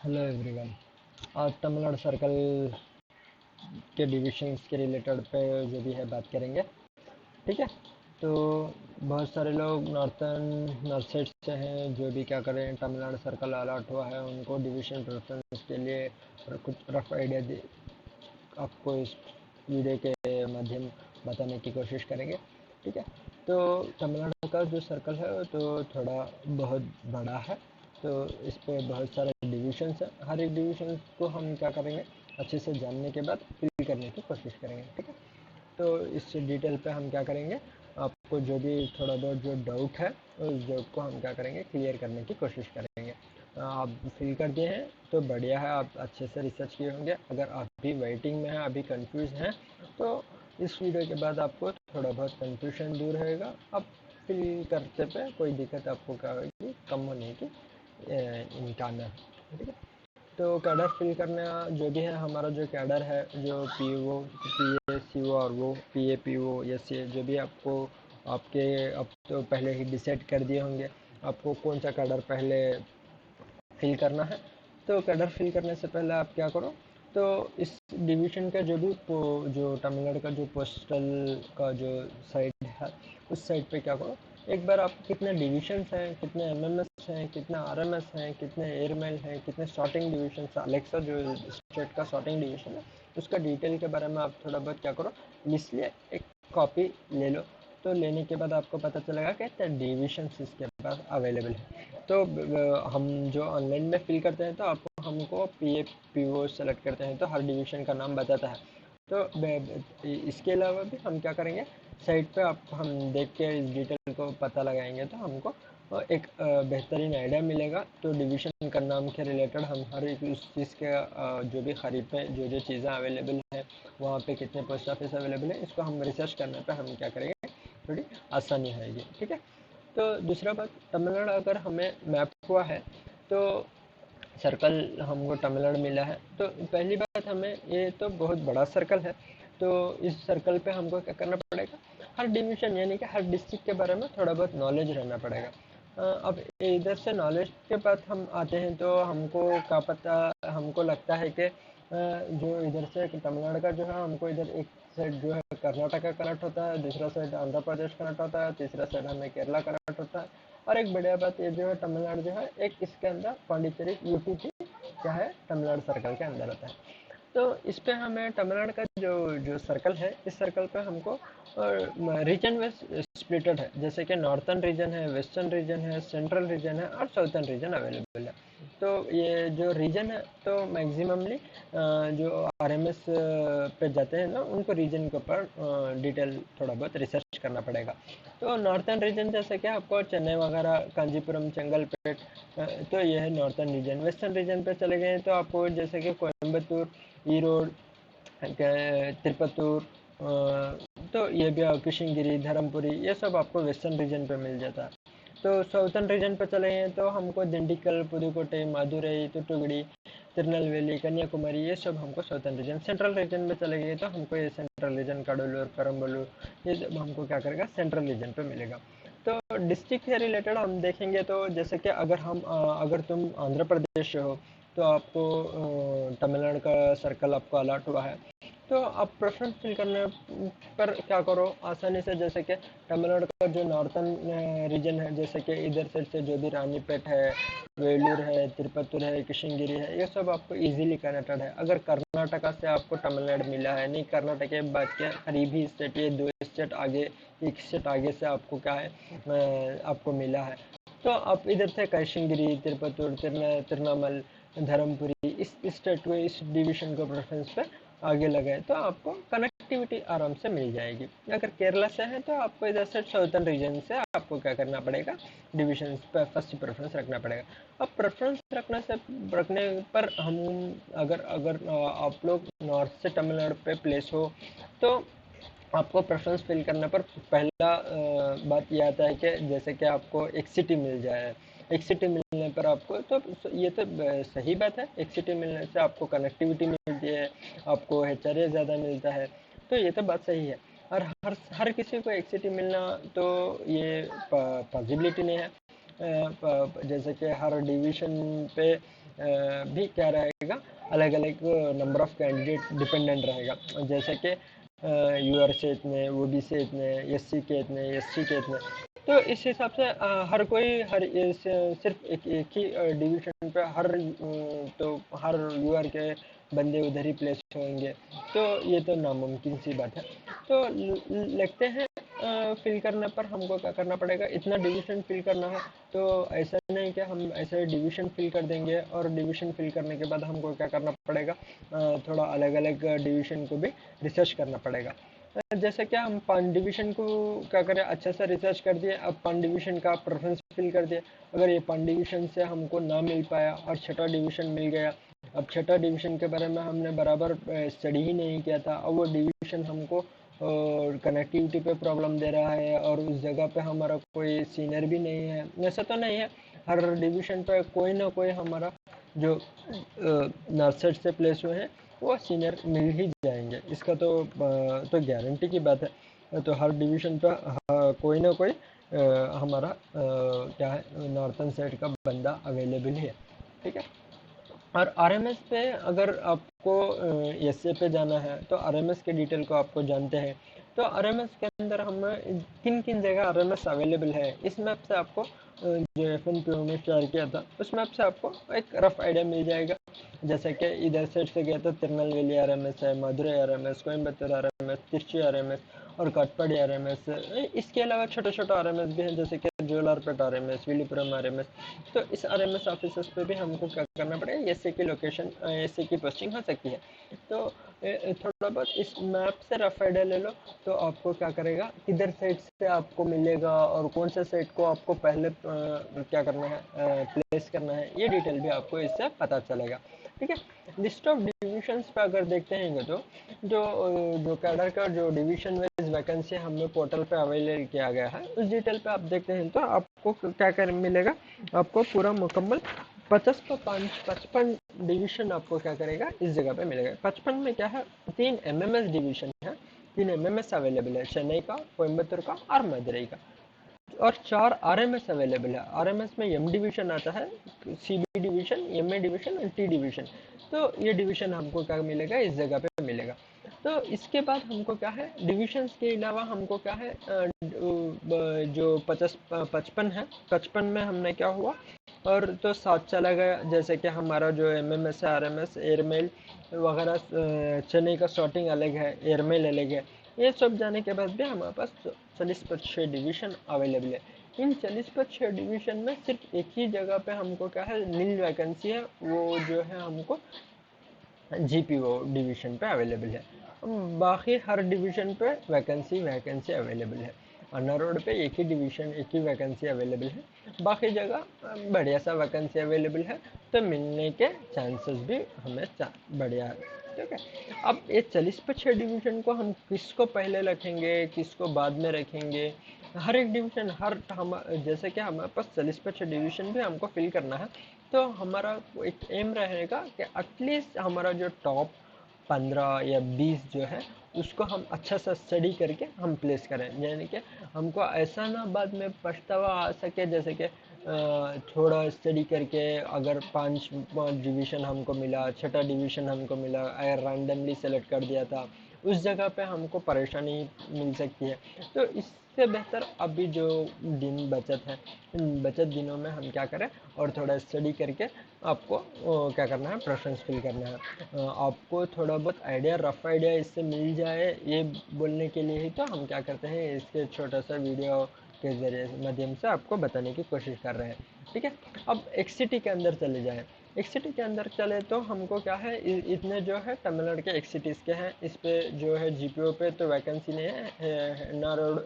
Hello everyone. आज Tamil Nadu circle के divisions के रिलेटेड पे जो भी है बात करेंगे। ठीक है। तो बहुत सारे लोग नॉर्थ साइड से हैं जो भी क्या करें, तमिलनाडु सर्कल अलॉट हुआ है उनको डिवीजन प्रेफरेंस के लिए कुछ रफ आइडिया आपको इस वीडियो के माध्यम बताने की कोशिश करेंगे। ठीक है। तो तमिलनाडु का जो सर्कल है तो थोड़ा बहुत बड़ा है। तो इस पे बहुत सारे डिविजन्स हैं। हर एक डिवीजन को हम क्या करेंगे, अच्छे से जानने के बाद फिल करने की कोशिश करेंगे। ठीक है। तो इस डिटेल पे हम क्या करेंगे, आपको जो भी थोड़ा बहुत जो डाउट है उस डाउट को हम क्या करेंगे, क्लियर करने की कोशिश करेंगे। आप फिल कर दिए हैं तो बढ़िया है, आप अच्छे से रिसर्च किए होंगे। अगर आप भी वेटिंग में हैं, अभी कंफ्यूज हैं, तो इस वीडियो के बाद आपको थोड़ा बहुत कंफ्यूजन दूर रहेगा। आप फिल करते पे कोई दिक्कत आपको क्या होगी, कम होने की इम्कान है। ठीक है। तो कैडर फिल करना जो भी है, हमारा जो कैडर है, जो पी ए सी ओ और वो PAPO, जो भी आपको आपके अब तो पहले ही डिसाइड कर दिए होंगे आपको कौन सा कैडर पहले फिल करना है। तो कैडर फिल करने से पहले आप क्या करो, तो इस डिवीजन का जो भी जो तमिलनाडु का जो पोस्टल का जो साइड है, उस साइड पे क्या करो, एक बार आप कितने डिविजन्स हैं, कितने MMS हैं, कितने RMS हैं, कितने एयरमेल हैं, कितने शॉर्टिंग डिवीजन, अलेक्सा जो स्टेट का शॉर्टिंग डिवीजन है उसका डिटेल के बारे में आप थोड़ा बहुत क्या करो, लिस्ट लिए एक कॉपी ले लो। तो लेने के बाद आपको पता चलेगा कि डिविजन इसके पास अवेलेबल है। तो हम जो ऑनलाइन में फिल करते हैं तो आपको हमको PAPO सेलेक्ट करते हैं तो हर डिवीजन का नाम बताता है। तो इसके अलावा भी हम क्या करेंगे, साइट पे आपको हम देख के इस डिटेल को पता लगाएंगे तो हमको एक बेहतरीन आइडिया मिलेगा। तो डिवीजन का नाम के रिलेटेड हम हर एक उस चीज़ के जो भी खरीद पे जो चीज़ें अवेलेबल है, वहाँ पे कितने पोस्ट ऑफिस अवेलेबल है, इसको हम रिसर्च करने पे हम क्या करेंगे, थोड़ी आसानी आएगी। ठीक है। तो दूसरा बात, तमिलनाडु अगर हमें मैप हुआ है तो सर्कल हमको तमिलनाडु मिला है, तो पहली बात हमें, ये तो बहुत बड़ा सर्कल है, तो इस सर्कल पे हमको क्या करना पड़ेगा, हर डिवीजन यानी कि हर डिस्ट्रिक्ट के बारे में थोड़ा बहुत नॉलेज रहना पड़ेगा। अब इधर से नॉलेज के बाद हम आते हैं तो हमको क्या पता, हमको लगता है कि जो इधर से तमिलनाडु का जो है, हमको इधर एक साइड जो है कर्नाटका कनेक्ट होता है, दूसरा साइड आंध्र प्रदेश कनेक्ट होता है, तीसरा साइड हमें केरला कनेक्ट होता है। और एक बढ़िया बात ये जो है, तमिलनाडु जो है एक इसके अंदर पांडिचेरी UT भी क्या है, तमिलनाडु सर्कल के अंदर आता है। तो इस पे हमें तमिलनाडु का जो जो सर्कल है, इस सर्कल पे हमको रीजन में स्प्लिटेड है, जैसे कि नॉर्थन रीजन है, वेस्टर्न रीजन है, सेंट्रल रीजन है और साउथर्न रीजन अवेलेबल है। तो ये जो रीजन है तो मैक्सिममली जो RMS पे जाते हैं ना, उनको रीजन के ऊपर डिटेल थोड़ा बहुत रिसर्च करना पड़ेगा। तो नॉर्थन रीजन जैसे कि आपको चेन्नई वगैरह, कांजीपुरम, चंगलपेट, तो ये है नॉर्थन रीजन। वेस्टर्न रीजन पे चले गए तो आपको जैसे कि कोयम्बतूर, ईरोड, तिरुपतूर, तो ये भी कृष्णगिरी, धर्मपुरी, ये सब आपको वेस्टर्न रीजन पे मिल जाता है। तो साउथर्न रीजन पे चले गए तो हमको दिंडीकल, पुदुकोटे, मादुरई, तुतुगुड़ी, तिरुनेलवेली, कन्याकुमारी, ये सब हमको साउथर्न रीजन। सेंट्रल रीजन में चले गए तो हमको ये सेंट्रल रीजन, कडलूर, परम्बलूर, ये सब हमको क्या करेगा, सेंट्रल रीजन पे मिलेगा। तो डिस्ट्रिक्ट से रिलेटेड हम देखेंगे तो जैसे कि अगर तुम आंध्र प्रदेश से हो तो आपको तमिलनाडु का सर्कल आपको अलॉट हुआ है, तो आप प्रेफरेंस फिल करने पर क्या करो आसानी से, जैसे कि तमिलनाडु का जो नॉर्थन रीजन है, जैसे कि इधर से जो भी रानीपेट है, वेलूर है, तिरुपतुर है, कृष्णगिरी है, ये सब आपको इजीली कनेक्टेड है। अगर कर्नाटका से आपको तमिलनाडु मिला है, नहीं कर्नाटक के बाद के करीबी स्टेट, ये 2 स्टेट आगे, एक स्टेट आगे से आपको क्या है, आपको मिला है, तो आप इधर से कृष्णगिरी, तिरुपतुर, तिरुनामल, धर्मपुरी, इस स्टेट को, इस डिवीजन को प्रेफरेंस पे आगे लगाए तो आपको कनेक्टिविटी आराम से मिल जाएगी। अगर केरला से है तो आपको इधर से साउथर्न रीजन से आपको क्या करना पड़ेगा, डिविजन पे फर्स्ट प्रेफरेंस रखना पड़ेगा। अब प्रेफरेंस रखने पर हम, अगर अगर आप लोग नॉर्थ से तमिलनाडु पे प्लेस हो तो आपको प्रेफरेंस फिल करने पर पहला बात ये आता है कि जैसे कि आपको एक सिटी मिल जाए, एक सिटी मिलने पर आपको, तो ये तो सही बात है, एक सिटी मिलने से आपको कनेक्टिविटी मिलती है, आपको HRA ज़्यादा मिलता है, तो ये तो बात सही है। और हर हर किसी को एक सिटी मिलना तो ये पॉसिबिलिटी नहीं है। जैसे कि हर डिवीजन पे भी क्या रहेगा, अलग अलग नंबर ऑफ कैंडिडेट डिपेंडेंट रहेगा। जैसे कि यूआर से इतने, ओबीसी इतने, एससी के इतने, एसटी के इतने। तो इस हिसाब से हर कोई सिर्फ एक ही डिवीजन पे तो हर यूआर के बंदे उधर ही प्लेस होंगे, तो ये तो नामुमकिन सी बात है। तो लगते हैं फिल करने पर हमको क्या करना पड़ेगा, इतना डिवीजन फिल करना है। तो ऐसा नहीं कि हम ऐसे डिवीजन फिल कर देंगे, और डिवीजन फिल करने के बाद हमको क्या करना पड़ेगा, थोड़ा अलग अलग डिवीजन को भी रिसर्च करना पड़ेगा। जैसे कि हम 5 डिवीजन को क्या करें, अच्छे से रिसर्च कर दिए, अब 5 डिवीजन का प्रेफरेंस फिल कर दिए। अगर ये 5 डिवीजन से हमको ना मिल पाया और छठा डिवीजन मिल गया, अब छठा डिवीजन के बारे में हमने बराबर स्टडी ही नहीं किया था, अब वो डिवीजन हमको और कनेक्टिविटी पे प्रॉब्लम दे रहा है, और उस जगह पे हमारा कोई सीनियर भी नहीं है। ऐसा तो नहीं है, हर डिवीजन पे कोई ना कोई हमारा जो नर्सरी से प्लेस हुए हैं वो सीनियर मिल ही जाएंगे, इसका तो गारंटी की बात है। तो हर डिवीजन पे कोई ना कोई हमारा क्या है, नॉर्थन साइड का बंदा अवेलेबल है। ठीक है। और आरएमएस पे अगर आपको एसए पे जाना है, तो आरएमएस के डिटेल को आपको जानते हैं। तो आरएमएस के अंदर हम किन किन जगह आरएमएस अवेलेबल है, इस मैप से आपको जो FNPO में शेयर किया था, उस मैप से आपको एक रफ आइडिया मिल जाएगा। जैसे कि इधर साइड से गया तो तिरुनेलवेली आरएमएस है, Madurai RMS, Coimbatore RMS, Trichy RMS और काटपाड़ी आरएमएस। इसके अलावा छोटे छोटे आरएमएस भी हैं, जैसे कि जोलारपेट आरएमएस, विलीपुरम आरएमएस। तो इस आरएमएस ऑफिसर्स पे भी हमको क्या करना पड़ेगा, एसए की लोकेशन, एसए की पोस्टिंग हो सकती है। तो थोड़ा बहुत इस मैप से रफ आइडिया ले लो, तो आपको क्या करेगा, किधर साइड से आपको मिलेगा और कौन से साइड को आपको पहले क्या करना है, प्लेस करना है, ये डिटेल भी आपको इससे पता चलेगा। ठीक है। लिस्ट ऑफ डिविजन्स पे अगर देखते हैं तो जो कैडर का जो डिवीजन वाइज वैकेंसी हमें पोर्टल पे अवेलेबल किया गया है, उस डिटेल पे आप देखते हैं तो आपको क्या कर मिलेगा, आपको पूरा मुकम्मल 55 डिवीजन आपको क्या करेगा, इस जगह पे मिलेगा। 55 में क्या है, 3 एमएमएस डिवीजन है, 3 एमएमएस अवेलेबल है, चेन्नई का, कोयम्बतूर का और मदुरई का। और 4 आरएमएस अवेलेबल है। आरएमएस में एम डिवीजन आता है, सीबी डिवीजन, एमए डिवीजन और टी डिवीजन। तो ये डिवीजन हमको क्या मिलेगा, इस जगह पे मिलेगा। तो इसके बाद हमको क्या है, डिविजन्स के अलावा हमको क्या है, जो 55 है, 55 में हमने क्या हुआ, और तो साथ चला गया, जैसे कि हमारा जो एमएमएस है, आरएमएस, एयरमेल वगैरह, चेन्नई का सॉर्टिंग अलग है, एयरमेल अलग है। ये सब जाने के बाद भी हमारे पास 40/6 डिवीजन अवेलेबल है। इन 40/6 डिवीजन में सिर्फ एक ही जगह पे हमको क्या है, नील वैकेंसी है, वो जो है हमको जीपीओ डिवीजन पे अवेलेबल है। बाकी हर डिवीजन पे वैकेंसी अवेलेबल है। अन्ना रोड पे एक ही डिवीजन, एक ही वैकेंसी अवेलेबल है, बाकी जगह बढ़िया सा वैकेंसी अवेलेबल है, तो मिलने के चांसेस भी हमें बढ़िया है। ठीक है। अब ये 40/6 डिवीजन को हम किसको पहले रखेंगे, किसको बाद में रखेंगे, हर एक डिवीजन, हम जैसे कि हमारे पास 40/6 डिवीजन भी हमको फिल करना है, तो हमारा एक एम रहेगा कि एटलीस्ट हमारा जो टॉप 15 या 20 जो है, उसको हम अच्छा सा स्टडी करके हम प्लेस करें, यानी कि हमको ऐसा ना बाद में पछतावा आ सके, जैसे कि थोड़ा स्टडी करके अगर 5 डिवीजन हमको मिला, छठा डिवीजन हमको मिला, अगर रैंडमली सेलेक्ट कर दिया था, उस जगह पे हमको परेशानी मिल सकती है। तो इससे बेहतर अभी जो दिन बचत है, इन बचत दिनों में हम क्या करें, और थोड़ा स्टडी करके आपको क्या करना है, प्रेफरेंस फिल करना है। आपको थोड़ा बहुत आइडिया, रफ आइडिया इससे मिल जाए, ये बोलने के लिए ही तो हम क्या करते हैं, इसके छोटा सा वीडियो के जरिए माध्यम से आपको बताने की कोशिश कर रहे हैं। ठीक है। अब एक्सिटी के अंदर चले जाएं। एक्सिटी के अंदर चले तो हमको क्या है, इतने जो है तमिलनाडु के एक्सिटीज़ के हैं, इस पे जो है जीपीओ पे तो वैकेंसी नहीं है, ना रोड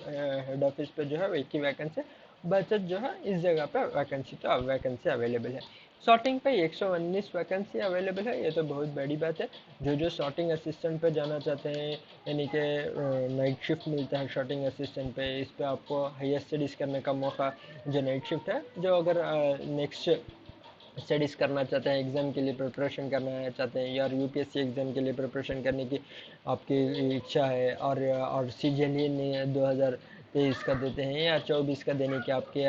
हेड ऑफिस पे जो है एक ही वैकेंसी, बचत जो है इस जगह पे वैकेंसी अवेलेबल है। शॉर्टिंग पे 119 वैकेंसी अवेलेबल है, ये तो बहुत बड़ी बात है। जो शॉर्टिंग असिस्टेंट पे जाना चाहते हैं, यानी कि नाइट शिफ्ट मिलता है शॉर्टिंग असिस्टेंट पे, इस पे आपको हायर स्टडीज़ करने का मौका, जो नाइट शिफ्ट है, जो अगर नेक्स्ट स्टडीज़ करना चाहते हैं, एग्ज़ाम के लिए प्रिपरेशन करना चाहते हैं, या यूपीएससी एग्ज़ाम के लिए प्रिपरेशन करने की आपकी इच्छा है, और CGL 2023 का देते हैं या 24 का देने की आपके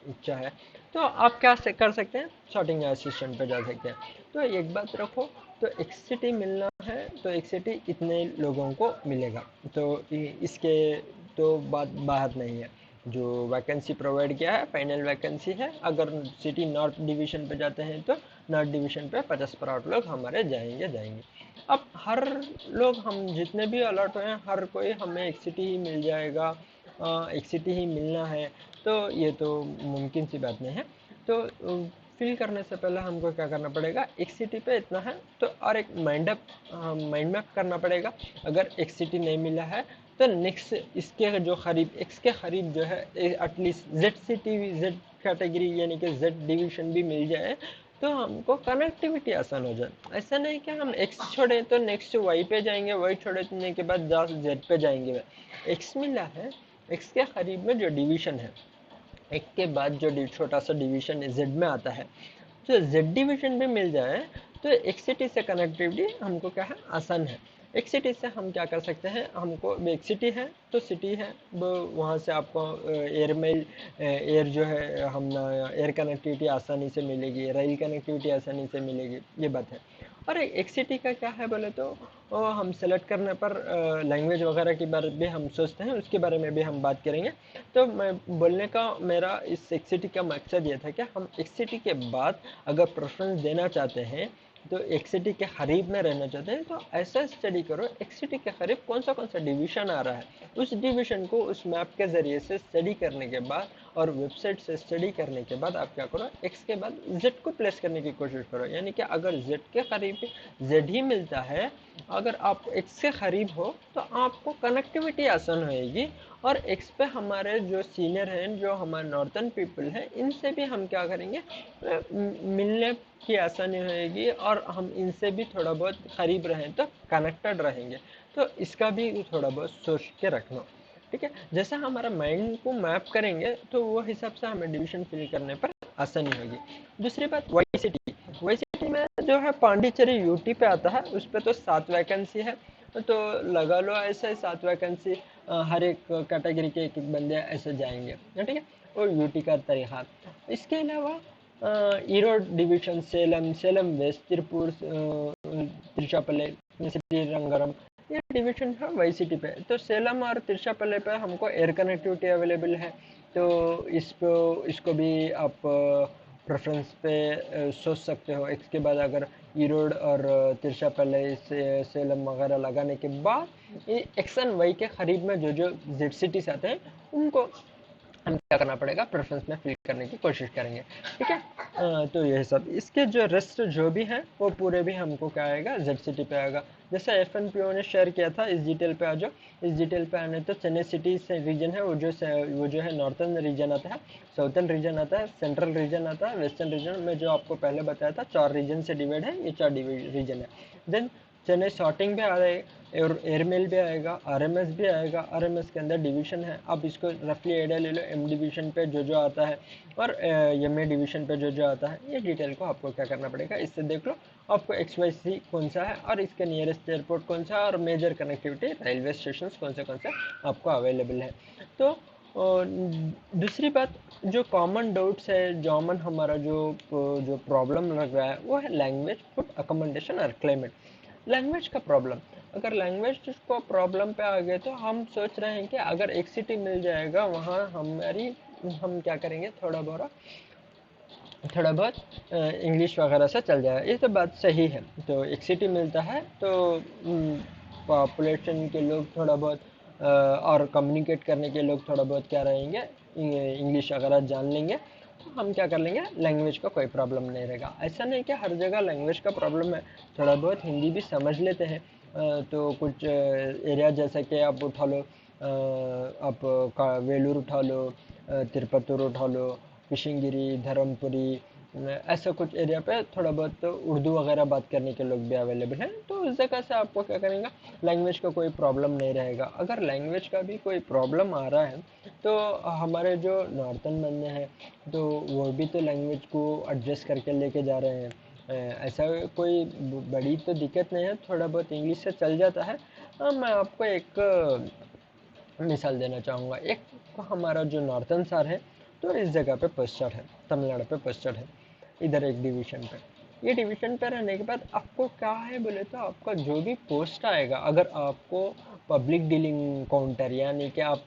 इच्छा है तो आप क्या कर सकते हैं, सॉर्टिंग असिस्टेंट पे जा सकते हैं। तो एक बात रखो, तो एक्सिटी मिलना है तो एक्सिटी इतने लोगों को मिलेगा, तो इसके तो बात बाहर नहीं है। जो वैकेंसी प्रोवाइड किया है फाइनल वैकेंसी है। अगर सिटी नॉर्थ डिवीजन पे जाते हैं तो नॉर्थ डिवीजन पे 50% लोग हमारे जाएंगे। अब हर लोग, हम जितने भी अलर्ट हुए हैं, हर कोई हमें एक सिटी ही मिल जाएगा, एक सिटी ही मिलना है, तो ये तो मुमकिन सी बात नहीं है। तो फिल करने से पहले हमको क्या करना पड़ेगा, एक सिटी पे इतना है तो, और एक माइंड मैप करना पड़ेगा। अगर एक सिटी नहीं मिला है तो नेक्स्ट इसके जो करीब, एक्स के करीब जो है at least Z city, Z category यानी कि जेड डिवीजन भी मिल जाए तो हमको कनेक्टिविटी आसान हो जाए। ऐसा नहीं कि हम एक्स छोड़े तो नेक्स्ट वाई पे जाएंगे, वाई छोड़ने के बाद जेड पे जाएंगे। एक्स मिला है, एक्स के करीब में जो डिवीजन है, एक के बाद जो छोटा सा डिवीजन जेड में आता है, तो जेड डिवीजन भी मिल जाए तो एक सिटी से कनेक्टिविटी हमको क्या है, आसान है। एक सिटी से हम क्या कर सकते हैं, हमको एक सिटी है तो सिटी है वो, वहाँ से आपको एयर मेल, एयर जो है हम एयर कनेक्टिविटी आसानी से मिलेगी, रेल कनेक्टिविटी आसानी से मिलेगी, ये बात है। और एक सिटी का क्या है बोले तो हम सेलेक्ट करने पर लैंग्वेज वगैरह के बारे में हम सोचते हैं, उसके बारे में भी हम बात करेंगे। तो मैं बोलने का मेरा इस एक सिटी का मकसद ये था कि हम एक सिटी के बाद अगर प्रेफरेंस देना चाहते हैं तो एक सिटी के करीब में रहना चाहते हैं तो ऐसा स्टडी करो, एक सिटी के करीब कौन सा डिवीजन आ रहा है, उस डिवीजन को उस मैप के ज़रिए से स्टडी करने के बाद और वेबसाइट से स्टडी करने के बाद आप क्या करो, एक्स के बाद जेड को प्लेस करने की कोशिश करो। यानी कि अगर जेड के करीब जेड ही मिलता है, अगर आप एक्स के करीब हो तो आपको कनेक्टिविटी आसान होएगी। और एक्स पे हमारे जो सीनियर हैं, जो हमारे नॉर्थन पीपल हैं, इनसे भी हम क्या करेंगे, मिलने की आसानी होएगी और हम इनसे भी थोड़ा बहुत करीब रहें तो कनेक्टेड रहेंगे। तो इसका भी थोड़ा बहुत सोच के रखना, ठीक है। जैसा हमारा माइंड को मैप करेंगे तो वो हिसाब से हमें डिवीजन फिल करने पर आसानी होगी। दूसरी बात, वाई सिटी में जो है पांडिचेरी यूटी पे आता है, उस पर तो 7 वैकेंसी है, तो लगा लो ऐसे 7 वैकेंसी, हर एक कैटेगरी के एक एक बंदे ऐसे जाएंगे, ठीक है। और यूटी का तरीका, इसके अलावा ईरोड डिवीजन, सेलम वेस्ट, तिरुपुर, तिरुचापल्ली, श्रीरंगरम, ये डिवीजन है वाई सिटी पे। तो सेलम और तिरुचापल्ली पे हमको एयर कनेक्टिविटी अवेलेबल है, तो इसको भी आप प्रेफरेंस पे सोच सकते हो। इसके बाद अगर ईरोड और तिरुचापल्ली से सेलम वगैरह लगाने के बाद ये एक्स एंड वाई के करीब में जो जो जेड सिटीज आते हैं उनको हम क्या करना पड़ेगा, प्रेफरेंस में फिल करने की कोशिश करेंगे, ठीक है। तो ये सब, इसके जो रेस्ट जो भी है वो पूरे भी हमको क्या आएगा, जेड सिटी पे आएगा। जैसे एफएनपीओ ने शेयर किया था, इस डिटेल पे आ जाओ। इस डिटेल पे आने तो चेन्नई सिटी से रीजन है, वो जो है नॉर्थन रीजन आता है, साउथर्न रीजन आता है, सेंट्रल रीजन आता है, वेस्टर्न रीजन में जो आपको पहले बताया था 4 रीजन से डिवाइड है, ये 4 रीजन है। देन चेन्नई शॉर्टिंग पे आ रहे, और एयरमेल भी आएगा, आरएमएस भी आएगा। आरएमएस के अंदर डिवीजन है, आप इसको रफली आइडिया ले लो, एम डिवीजन पे जो जो आता है और एम ए डिवीजन पे जो जो आता है, ये डिटेल को आपको क्या करना पड़ेगा, इससे देख लो आपको एक्स वाई सी कौन सा है और इसके नियरेस्ट एयरपोर्ट कौन सा है और मेजर कनेक्टिविटी रेलवे स्टेशन कौन से आपको अवेलेबल है। तो दूसरी बात, जो कॉमन डाउट्स है, कॉमन हमारा जो प्रॉब्लम लग रहा है वो है लैंग्वेज, फूड, अकोमोडेशन और क्लाइमेट। लैंग्वेज का प्रॉब्लम, अगर लैंग्वेज को प्रॉब्लम पे आ गए तो हम सोच रहे हैं कि अगर एक सिटी मिल जाएगा वहाँ हम क्या करेंगे, थोड़ा बहुत इंग्लिश वगैरह से चल जाएगा, ये तो बात सही है। तो एक सिटी मिलता है तो पॉपुलेशन के लोग थोड़ा बहुत और कम्युनिकेट करने के लोग थोड़ा बहुत क्या रहेंगे, इंग्लिश वगैरह जान लेंगे, तो हम क्या कर लेंगे, लैंग्वेज का कोई प्रॉब्लम नहीं रहेगा। ऐसा नहीं कि हर जगह लैंग्वेज का प्रॉब्लम है, थोड़ा बहुत हिंदी भी समझ लेते हैं। तो कुछ एरिया जैसे कि आप उठा लो, आप वेलूर उठा लो, तिरुपतुर उठा लो, किशनगिरी, धर्मपुरी, ऐसा कुछ एरिया पे थोड़ा बहुत तो उर्दू वगैरह बात करने के लोग भी अवेलेबल हैं, तो उस जगह से आपको क्या करेंगे, लैंग्वेज का कोई प्रॉब्लम नहीं रहेगा। अगर लैंग्वेज का भी कोई प्रॉब्लम आ रहा है तो हमारे जो नॉर्थन बंदे हैं तो वो भी तो लैंग्वेज को एडजस्ट करके लेके जा रहे हैं। ऐसा कोई बड़ी तो दिक्कत नहीं है, थोड़ा बहुत इंग्लिश से चल जाता है। मैं आपको एक मिसाल देना चाहूँगा, एक हमारा जो नॉर्थन सर है, वो क्या करते हैं, लैंग्वेज को एडजस्ट करके लेके जा रहे हैं। ऐसा कोई बड़ी तो दिक्कत नहीं है, थोड़ा बहुत इंग्लिश से चल जाता है। मैं आपको एक मिसाल देना चाहूँगा, एक हमारा जो नॉर्थन सर है, वो तो इस जगह पे पोस्टेड है, तमिलनाडु पे पोस्टेड है, इधर एक डिवीजन पे। ये डिवीजन पे रहने के बाद आपको क्या है बोले तो आपका जो भी पोस्ट आएगा, अगर आपको पब्लिक डीलिंग काउंटर यानी कि आप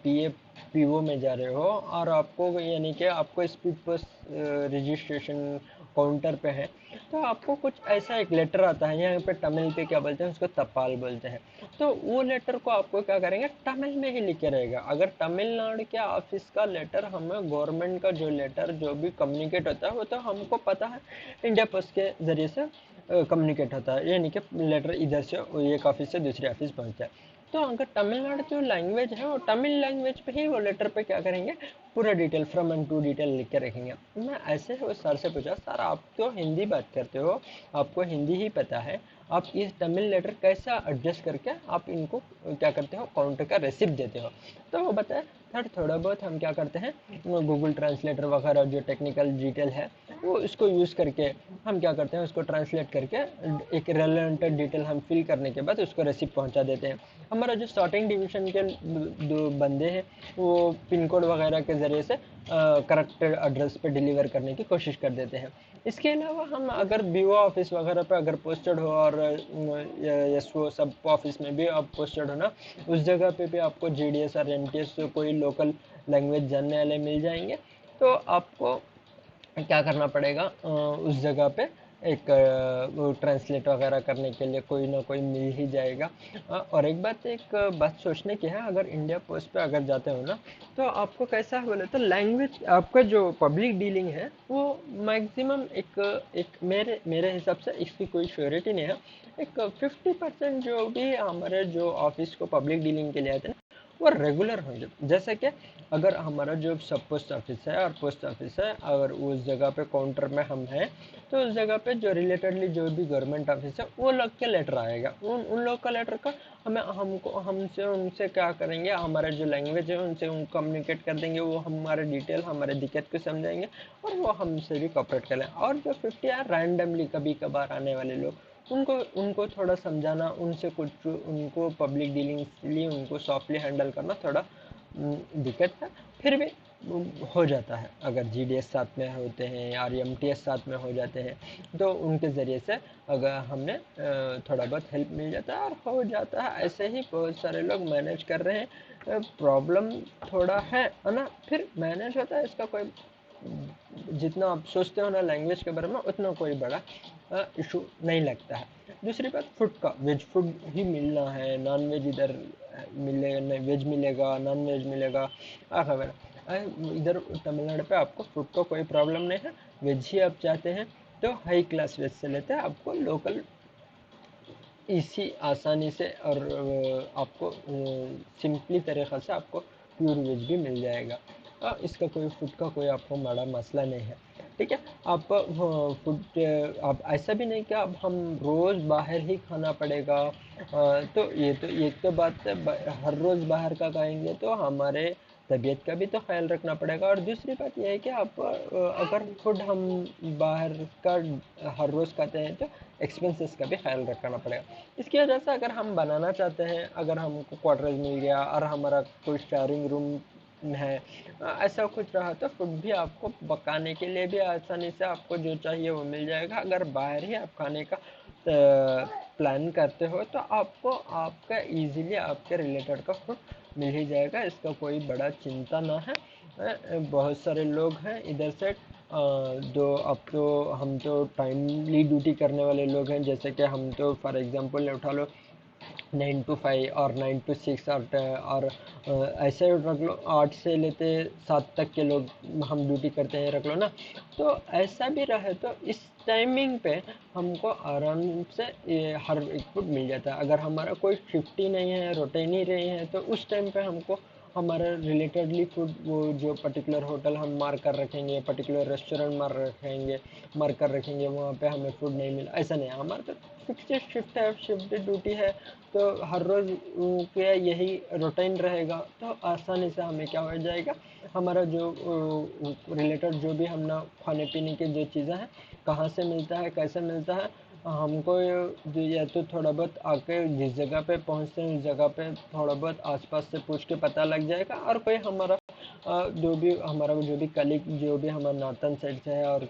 पीओ में जा रहे हो और आपको यानी कि आपको स्पीड पोस्ट रजिस्ट्रेशन काउंटर पे है, तो आपको कुछ ऐसा एक लेटर आता है, यहाँ पे तमिल पे क्या बोलते हैं उसको तपाल बोलते हैं। तो वो लेटर को आपको क्या करेंगे, तमिल में ही लिखे रहेगा। अगर तमिलनाडु के ऑफिस का लेटर हमें गवर्नमेंट का जो लेटर जो भी कम्युनिकेट होता है वो तो हमको पता है इंडिया पोस्ट के जरिए से कम्युनिकेट होता है, यानी कि लेटर इधर से एक ऑफिस से दूसरे ऑफिस पहुंचता है। तो अगर तमिलनाडु जो लैंग्वेज है वो तमिल लैंग्वेज पे ही वो लेटर पे क्या करेंगे, पूरा detail from end to detail लिख के रखेंगे। मैं ऐसे ही उस सर से पूछा, सर आप तो हिंदी बात करते हो, आपको हिंदी ही पता है, आप इस तमिल लेटर कैसा एडजस्ट करके आप इनको क्या करते हो, काउंटर का रेसिप्ट देते हो। तो वो बताया सर थोड़ा बहुत हम क्या करते हैं, गूगल ट्रांसलेटर वगैरह जो टेक्निकल डिटेल है वो इसको यूज़ करके हम क्या करते हैं, उसको ट्रांसलेट करके एक रेलेवेंट डिटेल हम फिल करने के बाद उसको रेसिप्ट पहुंचा देते हैं। हमारा जो स्टार्टिंग डिवीजन के दो बंदे हैं वो पिन कोड वगैरह के ज़रिए से करेक्ट एड्रेस पे डिलीवर करने की कोशिश कर देते हैं। इसके अलावा हम अगर बीओ ऑफिस वगैरह पे अगर पोस्टेड हो और एसओ सब ऑफिस में भी आप पोस्टेड हो ना, उस जगह पे भी आपको जीडीएस और एमटीएस कोई लोकल लैंग्वेज जानने वाले मिल जाएंगे। तो आपको क्या करना पड़ेगा, उस जगह पे एक वो ट्रांसलेट वगैरह करने के लिए कोई ना कोई मिल ही जाएगा। और एक बात सोचने की है, अगर इंडिया पोस्ट पे अगर जाते हो ना, तो आपको कैसा है बोले तो लैंग्वेज आपका जो पब्लिक डीलिंग है वो मैक्सिमम एक एक मेरे मेरे हिसाब से इसकी कोई श्योरिटी नहीं है, एक 50% जो भी हमारे जो ऑफिस को पब्लिक डीलिंग के लिए आते हैं वो रेगुलर होंगे। जैसे कि अगर हमारा जो सब पोस्ट ऑफिस है और पोस्ट ऑफिस है, अगर उस जगह पे काउंटर में हम हैं, तो उस जगह पे जो रिलेटेडली जो भी गवर्नमेंट ऑफिस है वो लोग के लेटर आएगा, उन लोग का लेटर का हमें हमको हमसे उनसे क्या करेंगे, हमारा जो लैंग्वेज है उनसे उन कम्युनिकेट कर देंगे, वो हमारे डिटेल हमारे दिक्कत को समझाएंगे और वो हमसे भी कॉपरेट करें। और जो 50 यार रैंडमली कभी कभार आने वाले लोग, उनको उनको थोड़ा समझाना, उनसे कुछ उनको पब्लिक डीलिंग्स के लिए उनको सॉफ्टली हैंडल करना थोड़ा दिक्कत है, फिर भी हो जाता है। अगर जीडीएस साथ में होते हैं और एमटीएस साथ में हो जाते हैं तो उनके ज़रिए से अगर हमने थोड़ा बहुत हेल्प मिल जाता है और हो जाता है। ऐसे ही बहुत सारे लोग मैनेज कर रहे हैं। प्रॉब्लम थोड़ा है ना, फिर मैनेज होता है, इसका कोई जितना आप सोचते हो ना लैंग्वेज के बारे में उतना कोई बड़ा इशू नहीं लगता है। दूसरी बात फूड का, वेज फूड ही मिलना है, नॉन वेज इधर मिलेगा, वेज मिलेगा नॉन वेज मिलेगा वगैरह। इधर तमिलनाडु पे आपको फूड का कोई प्रॉब्लम नहीं है। वेज ही आप चाहते हैं तो हाई क्लास वेज से लेते हैं, आपको लोकल इसी आसानी से और आपको सिंपली तरीक़ा से आपको प्योर वेज भी मिल जाएगा। इसका कोई फूड का कोई आपको बड़ा मसला नहीं है, ठीक है। आप फूड आप ऐसा भी नहीं कि अब हम रोज़ बाहर ही खाना पड़ेगा। तो एक तो बात है, हर रोज़ बाहर का खाएंगे तो हमारे तबीयत का भी तो ख्याल रखना पड़ेगा। और दूसरी बात यह है कि आप अगर फूड हम बाहर का हर रोज़ खाते हैं तो एक्सपेंसेस का भी ख्याल रखना पड़ेगा। इसकी वजह से अगर हम बनाना चाहते हैं, अगर हमको क्वार्टर्स मिल गया और हमारा कोई शेयरिंग रूम है, ऐसा कुछ रहा तो फूड भी आपको पकाने के लिए भी आसानी से आपको जो चाहिए वो मिल जाएगा। अगर बाहर ही आप खाने का प्लान करते हो तो आपको आपका इजीली आपके रिलेटेड का फूड मिल ही जाएगा, इसका कोई बड़ा चिंता ना है। बहुत सारे लोग हैं इधर से जो अब तो हम तो टाइमली ड्यूटी करने वाले लोग हैं, जैसे कि हम तो फॉर एग्जांपल उठा लो 9 to 5 और 9 to 6 और ऐसे रख लो 8 से लेते 7 तक के लोग हम ड्यूटी करते हैं रख लो ना। तो ऐसा भी रहे तो इस टाइमिंग पे हमको आराम से ये हर एक फूड मिल जाता है। अगर हमारा कोई शिफ्ट ही नहीं है, रोटेन ही नहीं है, तो उस टाइम पे हमको हमारा रिलेटेडली फूड वो जो पर्टिकुलर होटल हम मार्क कर रखेंगे, पर्टिकुलर रेस्टोरेंट मार्क कर रखेंगे, वहाँ पे हमें फूड नहीं मिला, ऐसा नहीं है। हमारा तो फिक्स शिफ्ट है, शिफ्ट ड्यूटी है, तो हर रोज़ के यही रूटीन रहेगा, तो आसानी से हमें क्या हो जाएगा, हमारा जो रिलेटेड जो भी हमने खाने पीने की जो चीज़ें हैं कहाँ से मिलता है कैसे मिलता है, हमको या तो थोड़ा बहुत आके जिस जगह पे पहुंचते हैं उस जगह पे थोड़ा बहुत आसपास से पूछ के पता लग जाएगा। और कोई हमारा जो भी कलीग जो भी हमारा नॉर्थन साइड से है और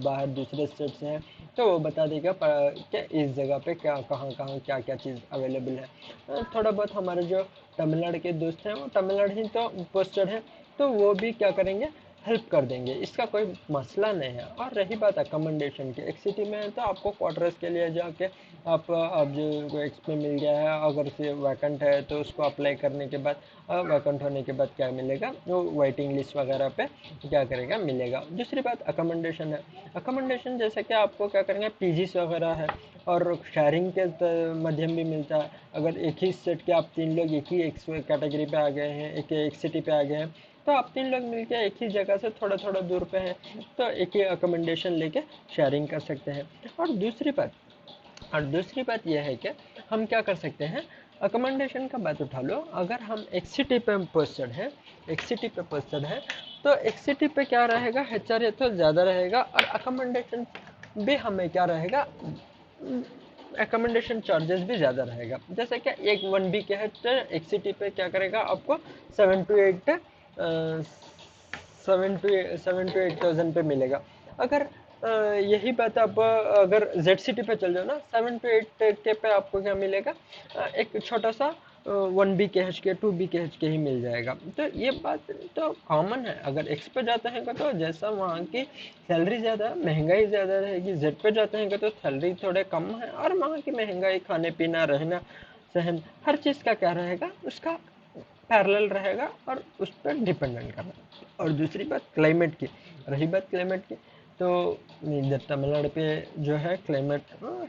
बाहर दूसरे स्टेट से है, तो वो बता देगा कि इस जगह पे क्या कहाँ कहाँ क्या क्या चीज़ अवेलेबल है। थोड़ा बहुत हमारे जो तमिलनाडु के दोस्त हैं वो तमिलनाडु ही तो पोस्टेड है, तो वो भी क्या करेंगे, हेल्प कर देंगे, इसका कोई मसला नहीं है। और रही बात अकोमोडेशन की, एक सिटी में है तो आपको क्वार्टर्स के लिए जाके आप जो एक्सपी मिल गया है, अगर से वैकेंट है तो उसको अप्लाई करने के बाद वैकेंट होने के बाद क्या मिलेगा, वो वेटिंग लिस्ट वगैरह पे क्या करेगा, मिलेगा। दूसरी बात अकोमोडेशन है। अकोमोडेशन जैसे कि आपको क्या करेंगे, पीजीस वगैरह है और शेयरिंग के माध्यम भी मिलता है। अगर एक ही सेट के आप 3 लोग एक ही एक कैटेगरी पे आ गए हैं, एक सिटी पे आ गए हैं, तो आप 3 लोग मिलके एक ही जगह से थोड़ा थोड़ा दूर पे हैं, तो एक ही अकोमोडेशन लेके शेयरिंग कर सकते हैं। और दूसरी बात यह है कि हम क्या कर सकते हैं, अकोमोडेशन का बात उठा लो, अगर हम एक सिटी पे पोस्टेड है तो एक सिटी पे क्या रहेगा, एचआरए तो ज़्यादा रहेगा और अकोमोडेशन भी हमें क्या रहेगा, एकोमोडेशन चार्जेस भी ज़्यादा रहेगा। जैसे कि एक 1 बी के है तो एक सिटी पे क्या करेगा, आपको 7 to 8 पे मिलेगा। यही बात आप अगर जेड सिटी पे चल जाओ ना, 7 to 8 के पे आपको क्या मिलेगा, एक छोटा सा 1 बी के एच के 2 बी के एच के ही मिल जाएगा। तो ये बात तो कॉमन है। अगर एक्स पे जाते हैं तो जैसा वहाँ की सैलरी ज़्यादा है, महंगाई ज़्यादा रहेगी, जेड पे जाते हैं तो सैलरी थोड़े कम है और वहाँ की महंगाई, खाने पीना, रहना सहन, हर चीज़ का क्या रहेगा, उसका पैरेलल रहेगा और उस पर डिपेंडेंट करना। और दूसरी बात क्लाइमेट की, रही बात क्लाइमेट की, तो इधर तमिलनाडु पे जो है क्लाइमेट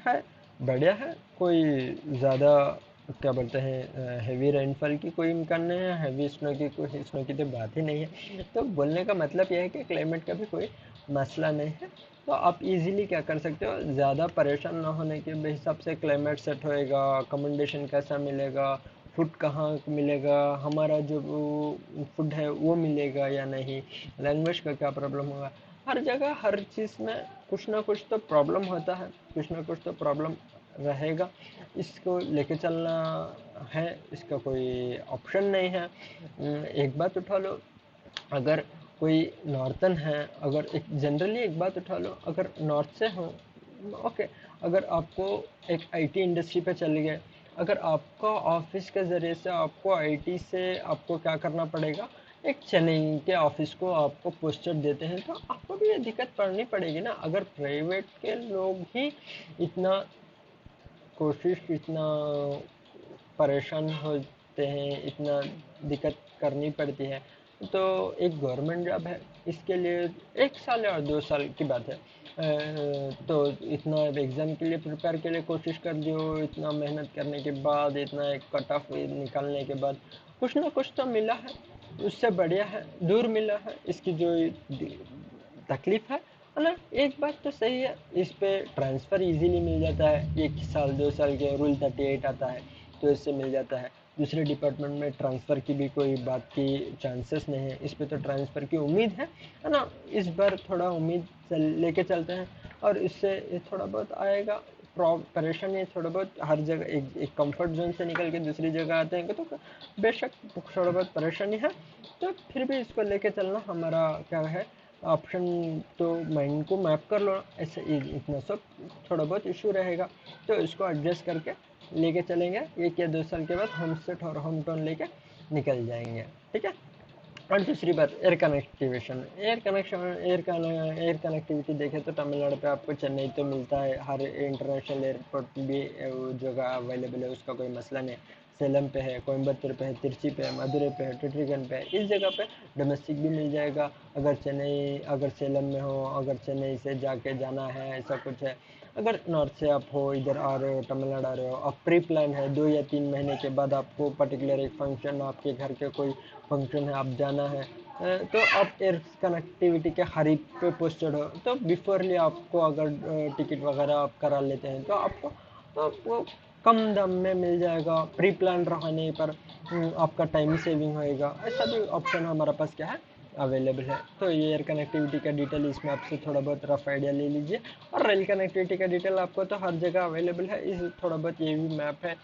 है, बढ़िया है, कोई ज़्यादा क्या बोलते हैं हैवी रेनफॉल की कोई इम्कान नहीं है, हैवी स्नो की तो बात ही नहीं है। तो बोलने का मतलब यह है कि क्लाइमेट का भी कोई मसला नहीं है। तो आप इजीली क्या कर सकते हो, ज़्यादा परेशान ना होने के हिसाब से क्लाइमेट सेट होएगा, अकोमोडेशन कैसा मिलेगा, फूड कहाँ मिलेगा, हमारा जो फूड है वो मिलेगा या नहीं, लैंग्वेज का क्या प्रॉब्लम होगा, हर जगह हर चीज़ में कुछ ना कुछ तो प्रॉब्लम होता है, कुछ ना कुछ तो प्रॉब्लम रहेगा। इसको लेके चलना है, इसका कोई ऑप्शन नहीं है। एक बात उठा लो, अगर कोई नॉर्थन है, अगर एक जनरली एक बात उठा लो, अगर नॉर्थ से हो, ओके, अगर आपको एक आईटी इंडस्ट्री पे चले गए, अगर आपका ऑफिस के ज़रिए से आपको आईटी से आपको क्या करना पड़ेगा, एक चेन्नई के ऑफिस को आपको पोस्टेड देते हैं, तो आपको भी ये दिक्कत पड़नी पड़ेगी ना। अगर प्राइवेट के लोग ही इतना इतना परेशान होते हैं, इतना दिक्कत करनी पड़ती है, तो एक गवर्नमेंट जॉब है, इसके लिए 1 साल या 2 साल की बात है, तो इतना एग्ज़ाम के लिए प्रिपेयर के लिए कोशिश कर दो, इतना मेहनत करने के बाद, इतना एक कट ऑफ निकालने के बाद कुछ ना कुछ तो मिला है, उससे बढ़िया है, दूर मिला है, इसकी जो तकलीफ है ना। एक बात तो सही है, इस पे ट्रांसफ़र इजीली मिल जाता है, 1 साल 2 साल के रूल 38 आता है, तो इससे मिल जाता है। दूसरे डिपार्टमेंट में ट्रांसफ़र की भी कोई बात की चांसेस नहीं है, इस पे तो ट्रांसफ़र की उम्मीद है ना। इस बार थोड़ा उम्मीद लेके चलते हैं और इससे ये थोड़ा बहुत आएगा। परेशानी थोड़ा बहुत हर जगह, एक कंफर्ट जोन से निकल के दूसरी जगह आते हैं तो बेशक थोड़ा बहुत परेशानी है, तो फिर भी इसको लेके चलना हमारा क्या है, ऑप्शन। तो माइंड को मैप कर लो, ऐसे इतना सब थोड़ा बहुत इशू रहेगा, तो इसको एडजस्ट करके लेके चलेंगे। 1 या 2 साल के बाद होम सेट और होम टाउन लेके निकल जाएंगे, ठीक है। और दूसरी बात एयर कनेक्टिविटी देखें तो तमिलनाडु पे आपको चेन्नई तो मिलता है, हर इंटरनेशनल एयरपोर्ट भी जगह अवेलेबल है, उसका कोई मसला नहीं। सेलम पे है, कोयम्बतूर पे है, तिरची पे है, मदुरई पे है, टुट्रिगन पे है, इस जगह पे डोमेस्टिक भी मिल जाएगा। अगर सेलम में हो, अगर चेन्नई से जाके जाना है, ऐसा कुछ है, अगर नॉर्थ से आप हो, इधर आ रहे हो, तमिलनाडु आ रहे हो, आप प्री प्लान है 2 या 3 महीने के बाद आपको पर्टिकुलर एक फंक्शन, आपके घर के कोई फंक्शन है, आप जाना है, तो आप एयर कनेक्टिविटी के हरीफ पे पोस्टेड हो, तो बिफोरली आपको अगर टिकट वगैरह आप करा लेते हैं तो आपको वो कम दाम में मिल जाएगा। प्री प्लान रहने पर आपका टाइम सेविंग होएगा। ऐसा भी ऑप्शन हमारे पास क्या है, अवेलेबल है। तो ये एयर कनेक्टिविटी का डिटेल इसमें आपसे थोड़ा बहुत रफ आइडिया ले लीजिए। और रेल कनेक्टिविटी का डिटेल आपको तो हर जगह अवेलेबल है, इस थोड़ा बहुत ये भी मैप है,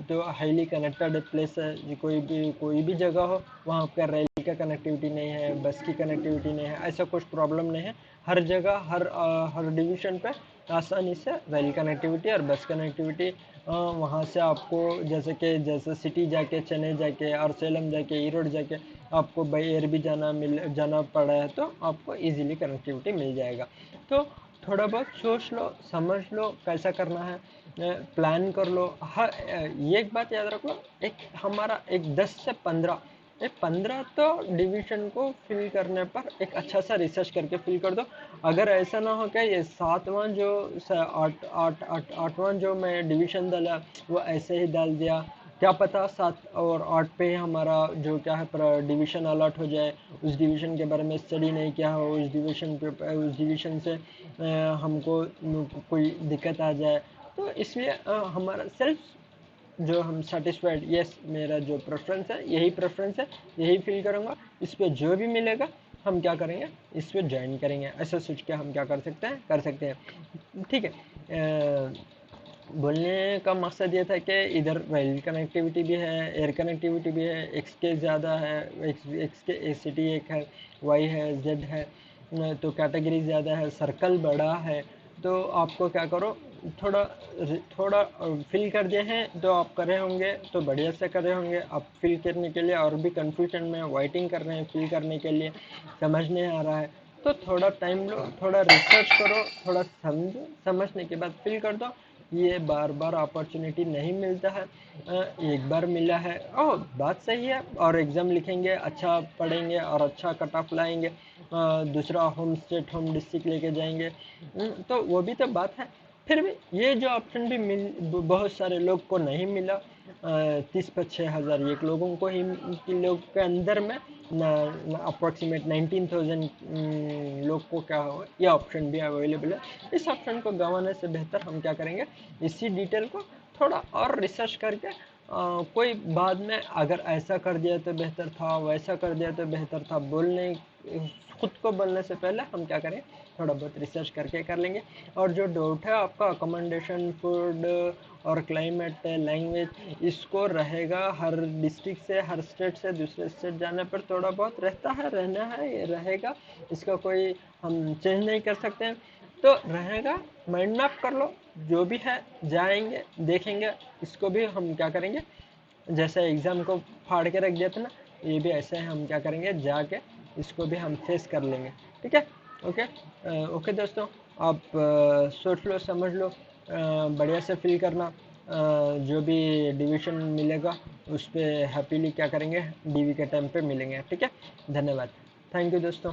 तो हाईली कनेक्टेड प्लेस है, कोई भी जगह हो वहाँ पर रेल का कनेक्टिविटी नहीं है, बस की कनेक्टिविटी नहीं है, ऐसा कुछ प्रॉब्लम नहीं है। हर जगह हर डिवीज़न पे आसानी से रेल कनेक्टिविटी और बस कनेक्टिविटी वहाँ से आपको जैसे सिटी जाके, चेन्नई जाके और सेलम जाके, ईरोड जाके आपको बाई एयर भी जाना पड़ा है तो आपको इजीली कनेक्टिविटी मिल जाएगा। तो थोड़ा बहुत सोच लो, समझ लो कैसा करना है, प्लान कर लो। ये एक बात याद रख लो, हमारा एक 10 से 15, ये 15 तो डिवीजन को फिल करने पर एक अच्छा सा रिसर्च करके फिल कर दो। अगर ऐसा ना हो कि ये आठवां जो मैं डिवीजन डाला वो ऐसे ही डाल दिया, क्या पता 7 और 8 पे ही हमारा जो क्या है डिवीजन अलॉट हो जाए, उस डिवीजन के बारे में स्टडी नहीं किया हो, उस डिवीजन से हमको कोई दिक्कत आ जाए। तो इसलिए हमारा सेल्फ जो हम सेटिस्फाइड, यस मेरा जो प्रेफरेंस है यही प्रेफरेंस है, यही फील करूँगा, इस पर जो भी मिलेगा हम क्या करेंगे, इस पर ज्वाइन करेंगे, ऐसा सोच के हम क्या कर सकते हैं। ठीक है। बोलने का मकसद ये था कि इधर रेल कनेक्टिविटी भी है, एयर कनेक्टिविटी भी है, एक्स के ज़्यादा है, एक्स के ए सिटी एक है, वाई है, जेड है, तो कैटेगरी ज़्यादा है, सर्कल बड़ा है। तो आपको क्या करो, थोड़ा थोड़ा फिल कर दिए हैं तो आप कर रहे होंगे, तो बढ़िया से कर रहे होंगे। आप फिल करने के लिए और भी कन्फ्यूजन में वाइटिंग कर रहे हैं, फिल करने के लिए समझ नहीं आ रहा है, तो थोड़ा टाइम लो, थोड़ा रिसर्च करो, थोड़ा समझो, समझने के बाद फिल कर दो। ये बार बार अपॉर्चुनिटी नहीं मिलता है, एक बार मिला है, ओह बात सही है, और एग्ज़ाम लिखेंगे, अच्छा पढ़ेंगे और अच्छा कट ऑफ लाएंगे, दूसरा होम स्टेट होम डिस्ट्रिक्ट लेके जाएंगे, तो वो भी तो बात है। फिर भी ये जो ऑप्शन भी बहुत सारे लोग को नहीं मिला, 30-6 हज़ार एक लोगों को ही, लोग के अंदर में अप्रॉक्सीमेट 19,000 लोग को क्या हो, ये ऑप्शन भी अवेलेबल है। इस ऑप्शन को गंवाने से बेहतर हम क्या करेंगे, इसी डिटेल को थोड़ा और रिसर्च करके कोई बाद में अगर ऐसा कर दिया तो बेहतर था, वैसा कर दिया तो बेहतर था, खुद को बोलने से पहले हम क्या करें, थोड़ा बहुत रिसर्च करके कर लेंगे। और जो डाउट है आपका अकोमोडेशन, फूड और क्लाइमेट, लैंग्वेज, इसको रहेगा हर डिस्ट्रिक्ट से, हर स्टेट से दूसरे स्टेट जाने पर थोड़ा बहुत रहता है, रहना है, ये रहेगा, इसका कोई हम चेंज नहीं कर सकते हैं, तो रहेगा। माइंड मैप कर लो, जो भी है जाएंगे, देखेंगे, इसको भी हम क्या करेंगे, जैसे एग्ज़ाम को फाड़ के रख दिया था ना, ये भी ऐसे हम क्या करेंगे, जाके इसको भी हम फेस कर लेंगे। ठीक है, ओके। ओके दोस्तों, आप सोच लो, समझ लो, बढ़िया से फिल करना, जो भी डिवीज़न मिलेगा उस पर हैप्पीली क्या करेंगे, डीवी के टाइम पे मिलेंगे। ठीक है, धन्यवाद, थैंक यू दोस्तों।